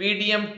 PDM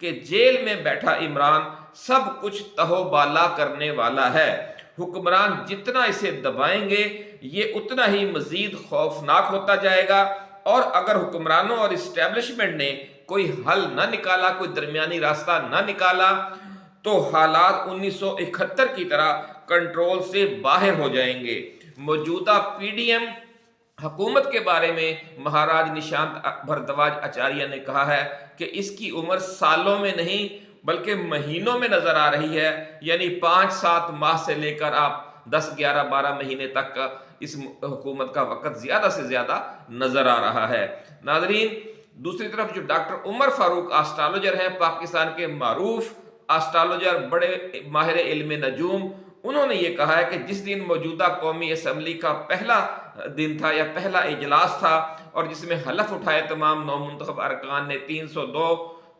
کہ jail میں بیٹھا عمران سب کچھ تہو بالا کرنے والا ہے، حکمران جتنا اسے دبائیں گے یہ اتنا ہی مزید خوفناک ہوتا جائے گا، اور اگر حکمرانوں اور اسٹیبلشمنٹ نے کوئی حل نہ نکالا، کوئی درمیانی راستہ نہ نکالا، تو حالات 1971 کی طرح کنٹرول سے باہر ہو جائیں گے۔ موجودہ پی ڈی ایم حکومت کے بارے میں مہاراج نشانت بھردواج آچاریہ نے کہا ہے کہ اس کی عمر سالوں میں نہیں بلکہ مہینوں میں نظر آ رہی ہے، یعنی 5-7 ماہ سے لے کر آپ 10-11-12 مہینے تک کا اس حکومت کا وقت زیادہ سے زیادہ نظر آ رہا ہے۔ ناظرین، دوسری طرف جو ڈاکٹر عمر فاروق آسٹرالوجر ہیں، پاکستان کے معروف آسٹرالوجر، بڑے ماہر علم نجوم، انہوں نے یہ کہا ہے کہ جس دن موجودہ قومی اسمبلی کا پہلا دن تھا یا پہلا اجلاس تھا، اور جس میں حلف اٹھائے تمام نو منتخب ارکان نے،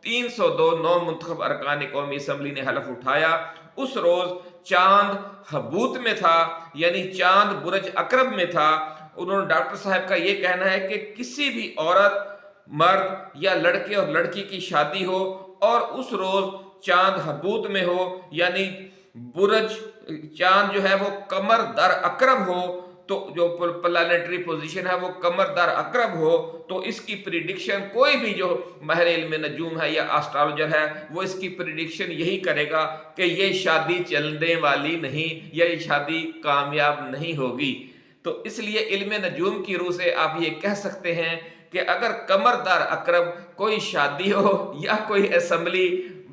302 نو منتخب ارکان قومی اسمبلی نے حلف اٹھایا، اس روز چاند حبوت میں تھا، یعنی چاند برج عقرب میں تھا۔ انہوں نے ڈاکٹر صاحب کا یہ کہنا ہے کہ کسی بھی عورت، مرد یا لڑکے اور لڑکی کی شادی ہو اور اس روز چاند حبوت میں ہو، یعنی برج چاند جو ہے وہ قمر در عقرب ہو، تو جو پلانیٹری پوزیشن ہے وہ قمر در عقرب ہو، تو اس کی پریڈکشن کوئی بھی جو ماہر علم نجوم ہے یا آسٹرالوجر ہے وہ اس کی پریڈکشن یہی کرے گا کہ یہ شادی چلنے والی نہیں، یا یہ شادی کامیاب نہیں ہوگی۔ تو اس لیے علم نجوم کی روح سے آپ یہ کہہ سکتے ہیں کہ اگر قمر در عقرب کوئی شادی ہو یا کوئی اسمبلی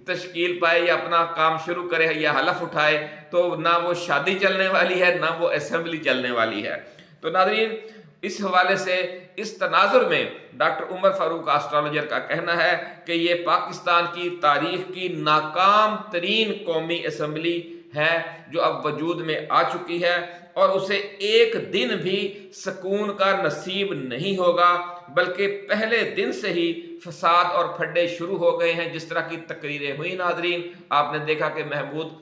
تشکیل پائے یا اپنا کام شروع کرے یا حلف اٹھائے، تو نہ وہ شادی چلنے والی ہے نہ وہ اسمبلی چلنے والی ہے۔ تو ناظرین، اس حوالے سے اس تناظر میں ڈاکٹر عمر فاروق آسٹرالوجر کا کہنا ہے کہ یہ پاکستان کی تاریخ کی ناکام ترین قومی اسمبلی ہے جو اب وجود میں آ چکی ہے، اور اسے ایک دن بھی سکون کا نصیب نہیں ہوگا، بلکہ پہلے دن سے ہی فساد اور پھڈے شروع ہو گئے ہیں۔ جس طرح کی تقریریں ہوئی ناظرین، آپ نے دیکھا کہ محمود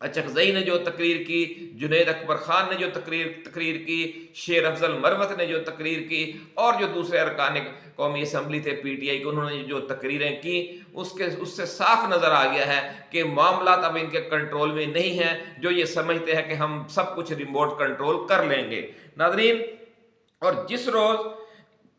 اچکزئی نے جو تقریر کی، جنید اکبر خان نے جو تقریر کی، شیر افضل مروت نے جو تقریر کی، اور جو دوسرے ارکان قومی اسمبلی تھے پی ٹی آئی کے، انہوں نے جو تقریریں کی، اس سے صاف نظر آ گیا ہے کہ معاملات اب ان کے کنٹرول میں نہیں ہیں، جو یہ سمجھتے ہیں کہ ہم سب کچھ ریموٹ کنٹرول کر لیں گے۔ ناظرین، اور جس روز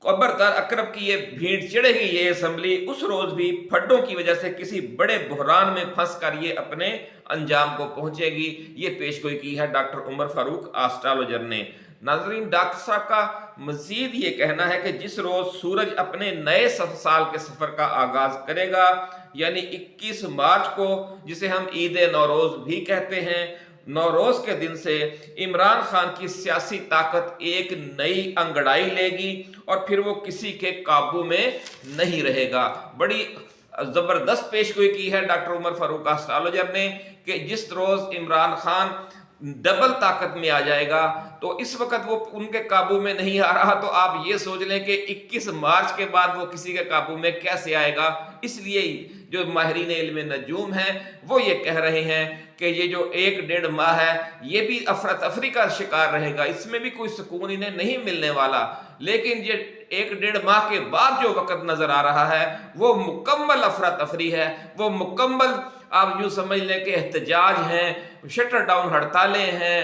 قمر در عقرب کی یہ بھیڑ چڑھے گی یہ اسمبلی، اس روز بھی پھڈوں کی وجہ سے کسی بڑے بحران میں پھنس کر یہ اپنے انجام کو پہنچے گی۔ یہ پیشگوئی کی ہے ڈاکٹر عمر فاروق آسٹرالوجر نے۔ ناظرین، ڈاکٹر صاحب کا مزید یہ کہنا ہے کہ جس روز سورج اپنے نئے سال کے سفر کا آغاز کرے گا، یعنی 21 مارچ کو، جسے ہم عید نوروز بھی کہتے ہیں، نوروز کے دن سے عمران خان کی سیاسی طاقت ایک نئی انگڑائی لے گی اور پھر وہ کسی کے قابو میں نہیں رہے گا۔ بڑی زبردست پیشگوئی کی ہے ڈاکٹر عمر فاروق آسٹرالوجر نے کہ جس روز عمران خان ڈبل طاقت میں آ جائے گا، تو اس وقت وہ ان کے قابو میں نہیں آ رہا، تو آپ یہ سوچ لیں کہ 21 مارچ کے بعد وہ کسی کے قابو میں کیسے آئے گا۔ اس لیے جو ماہرین علم نجوم ہیں وہ یہ کہہ رہے ہیں کہ یہ جو 1-1.5 ماہ ہے یہ بھی افراتفری کا شکار رہے گا، اس میں بھی کوئی سکون انہیں نہیں ملنے والا، لیکن یہ 1-1.5 ماہ کے بعد جو وقت نظر آ رہا ہے وہ مکمل افراتفری ہے، وہ مکمل آپ یوں سمجھ لیں کہ احتجاج ہیں، شٹر ڈاؤن ہڑتالیں ہیں،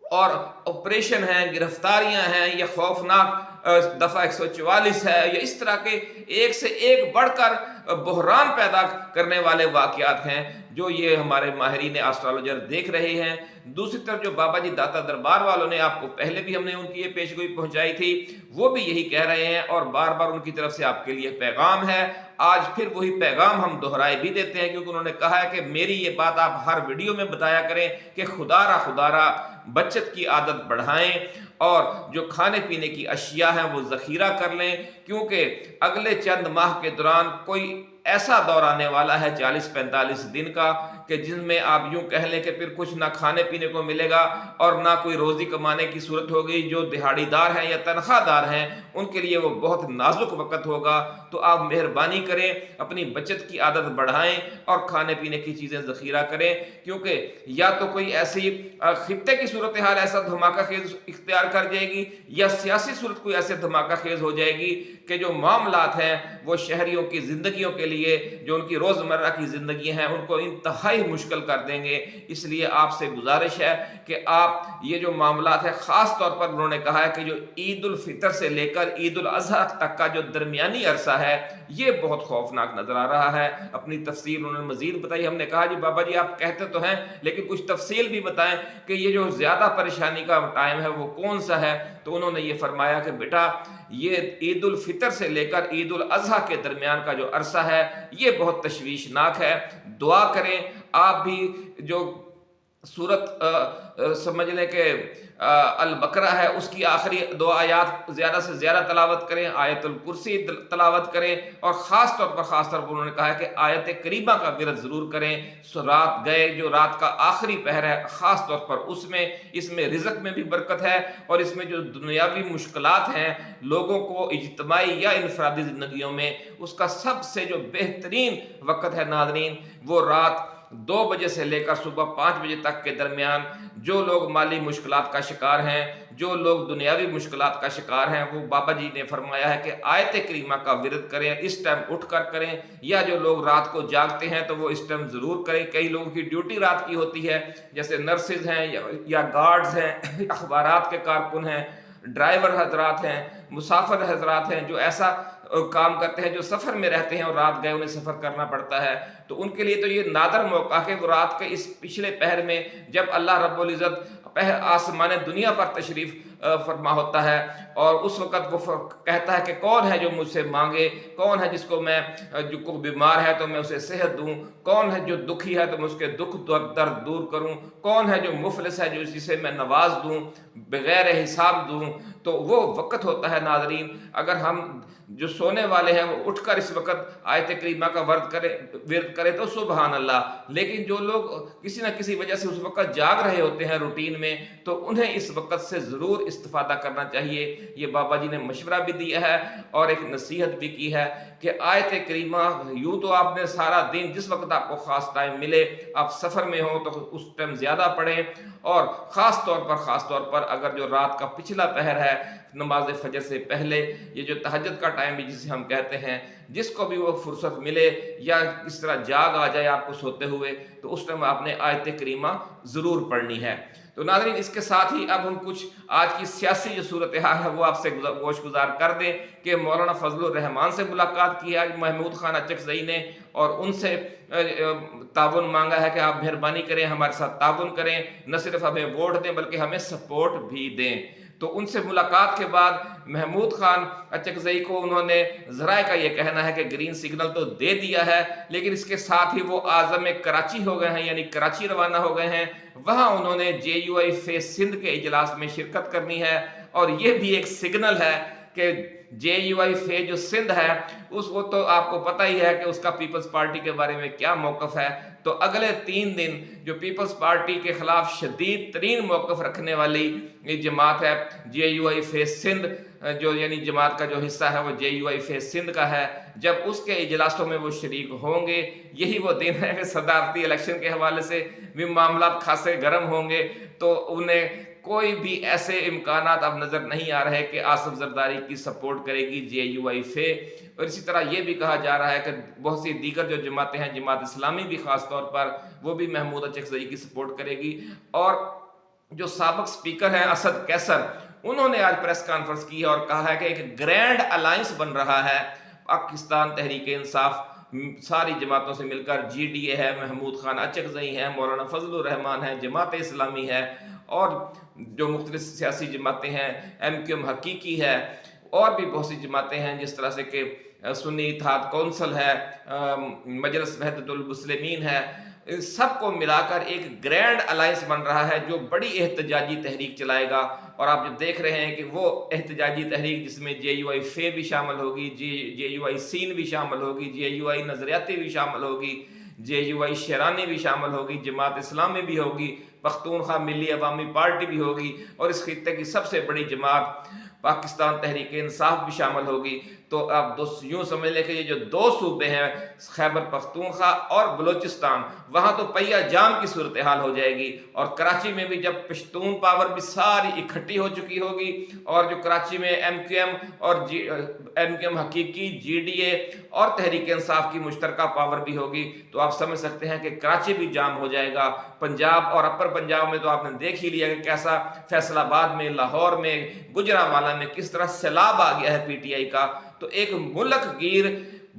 اور آپریشن ہیں، گرفتاریاں ہیں، یا خوفناک دفعہ 144 ہے، یا اس طرح کے ایک سے ایک بڑھ کر بحران پیدا کرنے والے واقعات ہیں جو یہ ہمارے ماہرین آسٹرالوجر دیکھ رہے ہیں۔ دوسری طرف جو بابا جی داتا دربار والوں نے، آپ کو پہلے بھی ہم نے ان کی یہ پیشگوئی پہنچائی تھی، وہ بھی یہی کہہ رہے ہیں، اور بار بار ان کی طرف سے آپ کے لیے پیغام ہے۔ آج پھر وہی پیغام ہم دہرائے بھی دیتے ہیں، کیونکہ انہوں نے کہا ہے کہ میری یہ بات آپ ہر ویڈیو میں بتایا کریں کہ خدا را بچت کی عادت بڑھائیں، اور جو کھانے پینے کی اشیاء ہیں وہ ذخیرہ کر لیں، کیونکہ اگلے چند ماہ کے دوران کوئی ایسا دور آنے والا ہے 40-45 دن کا کہ جن میں آپ یوں کہہ لیں کہ پھر کچھ نہ کھانے پینے کو ملے گا اور نہ کوئی روزی کمانے کی صورت ہوگی۔ جو دہاڑی دار ہیں یا تنخواہ دار ہیں ان کے لیے وہ بہت نازک وقت ہوگا۔ تو آپ مہربانی کریں، اپنی بچت کی عادت بڑھائیں اور کھانے پینے کی چیزیں ذخیرہ کریں، کیونکہ یا تو کوئی ایسی خطے کی صورتحال ایسا دھماکہ خیز اختیار کر جائے گی، یا سیاسی صورت کوئی ایسے دھماکہ خیز ہو جائے گی کہ جو معاملات ہیں وہ شہریوں کی زندگیوں کے لیے جو ان کی روزمرہ کی زندگی ہیں ان کو انتہائی مشکل کر دیں گے۔ اس لیے آپ سے گزارش ہے کہ آپ یہ جو معاملات ہیں، خاص طور پر انہوں نے کہا ہے کہ جو عید الفطر سے لے کر عید الاضحیٰ تک کا جو درمیانی عرصہ ہے یہ بہت خوفناک نظر آ رہا ہے۔ اپنی تفصیل انہوں نے مزید بتائی۔ ہم نے کہا جی بابا جی آپ کہتے تو ہیں لیکن کچھ تفصیل بھی بتائیں کہ یہ جو زیادہ پریشانی کا ٹائم ہے وہ کون سا ہے؟ تو انہوں نے یہ فرمایا کہ بیٹا یہ عید الفطر سے لے کر عید الاضحیٰ کے درمیان کا جو عرصہ ہے یہ بہت تشویشناک ہے۔ دعا کریں آپ بھی، جو سورت سمجھ لیں کہ البقرہ ہے اس کی آخری 2 آیات زیادہ سے زیادہ تلاوت کریں، آیت الکرسی تلاوت کریں، اور خاص طور پر انہوں نے کہا ہے کہ آیت کریمہ کا ورد ضرور کریں۔ سو رات گئے، جو رات کا آخری پہر ہے خاص طور پر اس میں رزق میں بھی برکت ہے، اور اس میں جو دنیاوی مشکلات ہیں لوگوں کو اجتماعی یا انفرادی زندگیوں میں، اس کا سب سے جو بہترین وقت ہے ناظرین وہ رات 2 بجے سے لے کر صبح 5 بجے تک کے درمیان جو لوگ مالی مشکلات کا شکار ہیں، جو لوگ دنیاوی مشکلات کا شکار ہیں، وہ بابا جی نے فرمایا ہے کہ آیت کریمہ کا ورد کریں، اس ٹائم اٹھ کر کریں، یا جو لوگ رات کو جاگتے ہیں تو وہ اس ٹائم ضرور کریں۔ کئی لوگوں کی ڈیوٹی رات کی ہوتی ہے، جیسے نرسز ہیں یا گارڈز ہیں، اخبارات کے کارکن ہیں، ڈرائیور حضرات ہیں، مسافر حضرات ہیں، جو ایسا کام کرتے ہیں، جو سفر میں رہتے ہیں اور رات گئے انہیں سفر کرنا پڑتا ہے، تو ان کے لیے تو یہ نادر موقع ہے کہ وہ رات کے اس پچھلے پہر میں جب اللہ رب العزت آسمان دنیا پر تشریف فرما ہوتا ہے، اور اس وقت وہ کہتا ہے کہ کون ہے جو مجھ سے مانگے، کون ہے جس کو میں جو کو بیمار ہے تو میں اسے صحت دوں، کون ہے جو دکھی ہے تو میں اس کے دکھ درد دور کروں، کون ہے جو مفلس ہے جو جسے میں نواز دوں، بغیر حساب دوں۔ تو وہ وقت ہوتا ہے ناظرین، اگر ہم جو سونے والے ہیں وہ اٹھ کر اس وقت آیت کریمہ کا ورد کرے تو سبحان اللہ، لیکن جو لوگ کسی نہ کسی وجہ سے اس وقت جاگ رہے ہوتے ہیں روٹین میں، تو انہیں اس وقت سے ضرور استفادہ کرنا چاہیے۔ یہ بابا جی نے مشورہ بھی دیا ہے اور ایک نصیحت بھی کی ہے کہ آیت کریمہ یوں تو آپ نے سارا دن جس وقت آپ کو خاص ٹائم ملے، آپ سفر میں ہوں تو اس ٹائم زیادہ پڑھیں، اور خاص طور پر اگر جو رات کا پچھلا پہر ہے نماز فجر سے پہلے، یہ جو تہجد کا ٹائم بھی جسے ہم کہتے ہیں، جس کو بھی وہ فرصت ملے یا اس طرح جاگ آ جائے آپ کو سوتے ہوئے، تو اس ٹائم آپ نے آیت کریمہ ضرور پڑھنی ہے۔ تو ناظرین اس کے ساتھ ہی اب ہم کچھ آج کی سیاسی جو صورتحال ہے وہ آپ سے گوش گزار کر دیں کہ مولانا فضل الرحمان سے ملاقات کی ہے آج محمود خان اچکزئی نے، اور ان سے تعاون مانگا ہے کہ آپ مہربانی کریں ہمارے ساتھ تعاون کریں، نہ صرف ہمیں ووٹ دیں بلکہ ہمیں سپورٹ بھی دیں۔ تو ان سے ملاقات کے بعد محمود خان اچکزئی کو انہوں نے ذرائع کا یہ کہنا ہے کہ گرین سگنل تو دے دیا ہے، لیکن اس کے ساتھ ہی وہ اعظم کراچی ہو گئے ہیں، یعنی کراچی روانہ ہو گئے ہیں۔ وہاں انہوں نے JUI فیس سندھ کے اجلاس میں شرکت کرنی ہے، اور یہ بھی ایک سگنل ہے کہ JUI فیس جو سندھ ہے وہ تو آپ کو پتہ ہی ہے کہ اس کا پیپلز پارٹی کے بارے میں کیا موقف ہے۔ تو اگلے 3 دن جو پیپلز پارٹی کے خلاف شدید ترین موقف رکھنے والی جماعت ہے JUI فیس سندھ، جو یعنی جماعت کا جو حصہ ہے وہ JUI فیس سندھ کا ہے، جب اس کے اجلاسوں میں وہ شریک ہوں گے، یہی وہ دن ہے کہ صدارتی الیکشن کے حوالے سے بھی معاملات خاصے گرم ہوں گے۔ تو انہیں کوئی بھی ایسے امکانات اب نظر نہیں آ رہے کہ آصف زرداری کی سپورٹ کرے گی JUI فے، اور اسی طرح یہ بھی کہا جا رہا ہے کہ بہت سی دیگر جو جماعتیں ہیں، جماعت اسلامی بھی خاص طور پر، وہ بھی محمود اچکزئی کی سپورٹ کرے گی۔ اور جو سابق سپیکر ہیں اسد کیسر، انہوں نے آج پریس کانفرنس کی ہے اور کہا ہے کہ ایک گرینڈ الائنس بن رہا ہے، پاکستان تحریک انصاف ساری جماعتوں سے مل کر، GDA ہے، محمود خان اچکزئی ہیں، مولانا فضل الرحمان ہے، جماعت اسلامی ہے، اور جو مختلف سیاسی جماعتیں ہیں، MQM حقیقی ہے، اور بھی بہت سی جماعتیں ہیں، جس طرح سے کہ سنی اتحاد کونسل ہے، مجلس وحدت المسلمین ہے، ان سب کو ملا کر ایک گرینڈ الائنس بن رہا ہے جو بڑی احتجاجی تحریک چلائے گا۔ اور آپ جب دیکھ رہے ہیں کہ وہ احتجاجی تحریک جس میں JUI فے بھی شامل ہوگی، JUI سین بھی شامل ہوگی، JUI نظریاتی بھی شامل ہوگی، JUI شیرانی بھی شامل ہوگی، جماعت اسلامی بھی ہوگی، پختونخوا ملی عوامی پارٹی بھی ہوگی، اور اس خطے کی سب سے بڑی جماعت پاکستان تحریک انصاف بھی شامل ہوگی۔ تو آپ یوں سمجھ لیں کہ یہ جو دو صوبے ہیں خیبر پختونخوا اور بلوچستان، وہاں تو پہیا جام کی صورتحال ہو جائے گی، اور کراچی میں بھی جب پشتون پاور بھی ساری اکٹھی ہو چکی ہوگی، اور جو کراچی میں ایم کیو ایم اور ایم کیو ایم حقیقی، جی ڈی اے اور تحریک انصاف کی مشترکہ پاور بھی ہوگی، تو آپ سمجھ سکتے ہیں کہ کراچی بھی جام ہو جائے گا۔ پنجاب اور اپر پنجاب میں تو آپ نے دیکھ ہی لیا کہ کیسا فیصل آباد میں، لاہور میں، گجرانوالہ میں کس طرح سیلاب آ گیا ہے پی ٹی آئی کا۔ تو ایک ملک گیر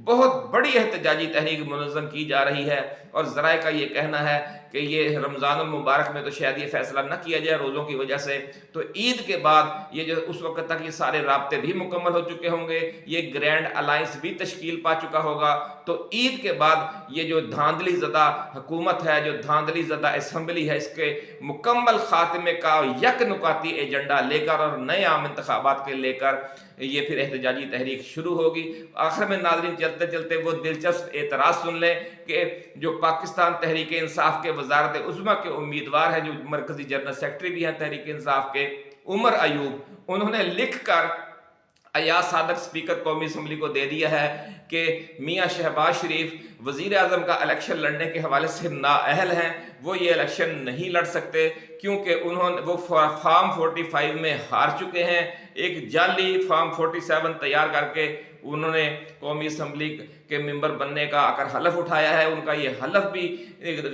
بہت بڑی احتجاجی تحریک منظم کی جا رہی ہے، اور ذرائع کا یہ کہنا ہے کہ یہ رمضان المبارک میں تو شاید یہ فیصلہ نہ کیا جائے روزوں کی وجہ سے، تو عید کے بعد یہ جو اس وقت تک یہ سارے رابطے بھی مکمل ہو چکے ہوں گے، یہ گرینڈ الائنس بھی تشکیل پا چکا ہوگا، تو عید کے بعد یہ جو دھاندلی زدہ حکومت ہے، جو دھاندلی زدہ اسمبلی ہے، اس کے مکمل خاتمے کا یک نکاتی ایجنڈا لے کر اور نئے عام انتخابات کے لے کر یہ پھر احتجاجی تحریک شروع ہوگی۔ آخر میں ناظرین چلتے چلتے وہ دلچسپ اعتراض سن لیں کہ جو پاکستان تحریک انصاف کے وزارت عظمیٰ کے امیدوار ہیں، جو مرکزی جنرل سیکرٹری بھی ہیں تحریک انصاف کے، عمر ایوب، انہوں نے لکھ کر ایاز صادق اسپیکر قومی اسمبلی کو دے دیا ہے کہ میاں شہباز شریف وزیر اعظم کا الیکشن لڑنے کے حوالے سے نااہل ہیں، وہ یہ الیکشن نہیں لڑ سکتے کیونکہ وہ فارم 45 میں ہار چکے ہیں۔ ایک جعلی فارم 47 تیار کر کے انہوں نے قومی اسمبلی کے ممبر بننے کا اگر حلف اٹھایا ہے، ان کا یہ حلف بھی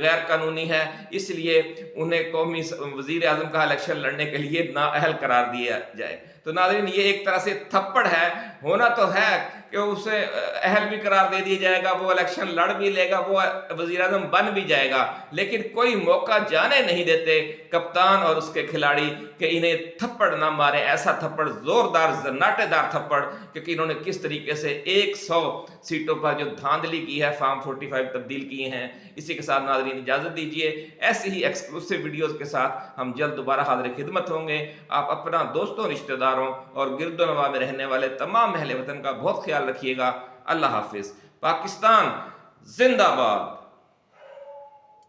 غیر قانونی ہے، اس لیے انہیں قومی وزیر اعظم کا الیکشن لڑنے کے لیے نااہل قرار دیا جائے۔ تو ناظرین یہ ایک طرح سے تھپڑ ہے، ہونا تو ہے کہ اسے اہل بھی قرار دے دیا جائے گا، وہ الیکشن لڑ بھی لے گا، وہ وزیر اعظم بن بھی جائے گا، لیکن کوئی موقع جانے نہیں دیتے کپتان اور اس کے کھلاڑی کہ انہیں تھپڑ نہ مارے، ایسا تھپڑ زوردار زناٹے دار تھپڑ، کیونکہ انہوں نے کس طریقے سے 100 سیٹوں پر جو دھاندلی کی ہے، فارم 45 تبدیل کیے ہیں۔ اسی کے ساتھ ناظرین اجازت دیجیے، ایسی ہی ایکسکلوسیو ویڈیوز کے ساتھ ہم جلد دوبارہ حاضر خدمت ہوں گے۔ آپ اپنا دوستوں، رشتہ داروں اور گرد و نواح میں رہنے والے تمام اہل وطن کا بہت خیال رکھیے گا۔ اللہ حافظ۔ پاکستان زندہ باد۔